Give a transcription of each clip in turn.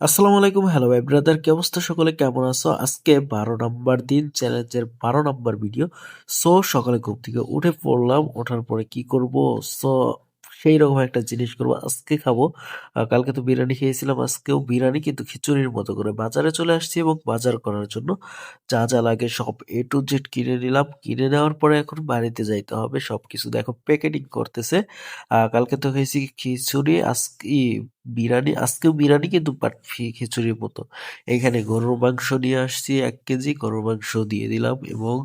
আসসালামু আলাইকুম। হ্যালো ভাই ব্রাদার, কি অবস্থা? সকলে কেমন আছো? আজকে 12 নাম্বার দিন, চ্যালেঞ্জের 12 নাম্বার ভিডিও। সো সকালে ঘুম থেকে উঠে পড়লাম। ওঠার পরে কি করব? সো সেই রকম একটা জিনিস করব, আজকে খাবো। কালকে তো বিরিয়ানি খেয়েছিলাম, আজকেও বিরিয়ানি কিন্তু খিচুড়ির মতো করে। বাজারে চলে আসছি এবং বাজার করার জন্য যা যা লাগে সব এ টু জেড কিনে নিলাম। কিনে নেওয়ার পরে এখন বাড়িতে যাইতে হবে। সবকিছু দেখো প্যাকেটিং করতেছে। কালকে তো খেয়েছি খিচুড়ি, আজকে বিরিয়ানি, আজকেও বিরিয়ানি কিন্তু বাট খিচুড়ির মতো। এখানে গরুর মাংস নিয়ে আসছি 1 কেজি। গরুর মাংস দিয়ে দিলাম এবং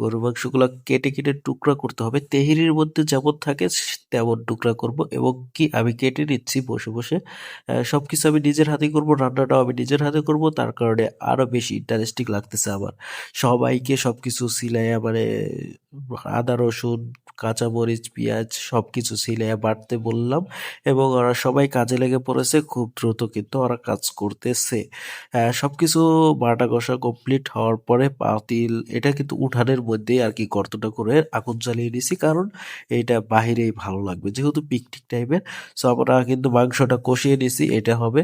গরুর মাংসগুলো কেটে কেটে টুকরা করতে হবে। তেহেরির মধ্যে যেমন থাকে তেমন টুকরা করব এবং কি আমি কেটে নিচ্ছি বসে বসে। সবকিছু আমি নিজের হাতেই করব, রান্নাটাও আমি নিজের হাতে করব, তার কারণে আরো বেশি ইন্টারেস্টিং লাগতেছে আমার। সবাইকে সবকিছু সিলাইয়া মানে আদা রসুন কাঁচামরিচ পেঁয়াজ সবকিছু সিলাইয়া বাটতে বললাম এবং ওরা সবাই কাজে লেগে পড়েছে। খুব দ্রুত কিন্তু ওরা কাজ করতেছে। সবকিছু বাটা কষা কমপ্লিট হওয়ার পরে পাতিল, এটা কিন্তু উঠানের মধ্যেই আর কি গর্তটা করে আগুন জ্বালিয়ে নিছি, কারণ এটা বাহিরেই ভালো লাগবে যেহেতু পিকনিক টাইপের। সো আমরা কিন্তু মাংসটা কষিয়ে নিছি, এটা হবে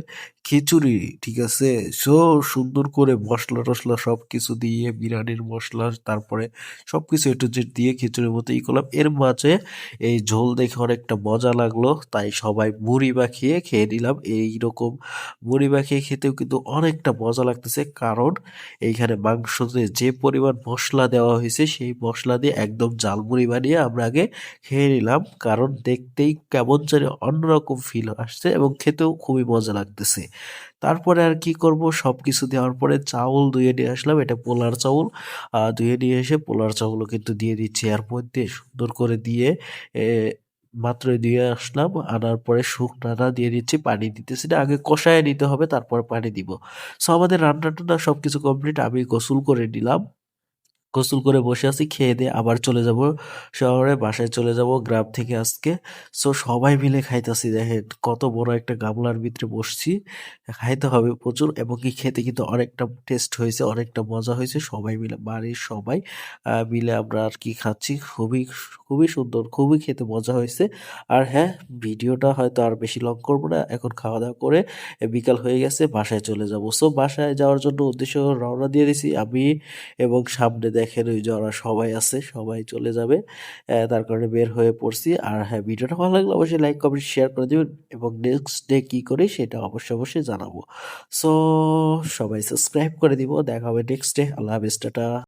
খিচুড়ি। ঠিক আছে। সো সুন্দর করে মশলা টশলা সবকিছু দিয়ে বিরিয়ানির মশলা, তারপরে সবকিছু একটু যে দিয়ে খিচুড়ির মতো করলাম। এর মাঝে এই ঝোল দেখে অনেকটা মজা লাগলো, তাই সবাই মুড়ি মাখিয়ে খেয়ে নিলাম। এইরকম মুড়ি মাখিয়ে খেতেও কিন্তু অনেকটা মজা লাগতেছে, কারণ এইখানে মাংসতে যে পরিমাণ মশলা দেওয়া হয়েছে সেই মশলা দিয়ে একদম ঝালমুড়ি বানিয়ে আমরা আগে খেয়ে নিলাম, কারণ দেখতেই কেমন জানি অন্যরকম ফিল আসছে এবং খেতেও খুবই মজা লাগতেছে। তারপরে আর কি করব, সবকিছু দেওয়ার পরে চাউল ধুয়ে নিয়ে আসলাম, এটা পোলার চাউল। ধুয়ে নিয়ে এসে পোলার চাউলও কিন্তু দিয়ে দিচ্ছি এর মধ্যে, সুন্দর করে দিয়ে এ মাত্রই দিয়ে আসলাম। আনার পরে শুকনাটা দিয়ে দিচ্ছি, পানি দিতেছি না, আগে কষায় নিতে হবে তারপর পানি দিব। সো আমাদের রান্না টান্না সবকিছু কমপ্লিট, আমি গোসল করে নিলাম। গোসল করে বসে আছি, খেয়ে দিয়ে আবার চলে যাব শহরে, বাসায় চলে যাব গ্রাম থেকে আজকে। সো সবাই মিলে খাইতেছি, দেখেন কত বড় একটা গামলার ভিতরে বসছি। খাইতে হবে প্রচুর এবং কি খেতে কিন্তু অনেকটা টেস্ট হয়েছে, অনেকটা মজা হয়েছে। সবাই মিলে, বাড়ির সবাই মিলে আমরা আর কি খাচ্ছি। খুবই খুবই সুন্দর, খুবই খেতে মজা হয়েছে। আর হ্যাঁ, ভিডিওটা হয়তো আর বেশি লং করবো না, এখন খাওয়া দাওয়া করে বিকাল হয়ে গেছে, বাসায় চলে যাব। সো বাসায় যাওয়ার জন্য উদ্দেশ্য রওনা দিয়ে দিছি আমি এবং সামনে দেখেন ওই যে ওরা সবাই আছে, সবাই চলে যাবে। তার কারণে বের হয়ে পড়ছি। আর হ্যাঁ, ভিডিওটা ভালো লাগলে অবশ্যই লাইক কমেন্ট শেয়ার করে দিবেন এবং নেক্সট ডে কি করি সেটা অবশ্যই অবশ্যই জানাবো। সো সবাই সাবস্ক্রাইব করে দিব। দেখা হবে নেক্সট ডে। আল্লাহ হাফেজ, টাটা।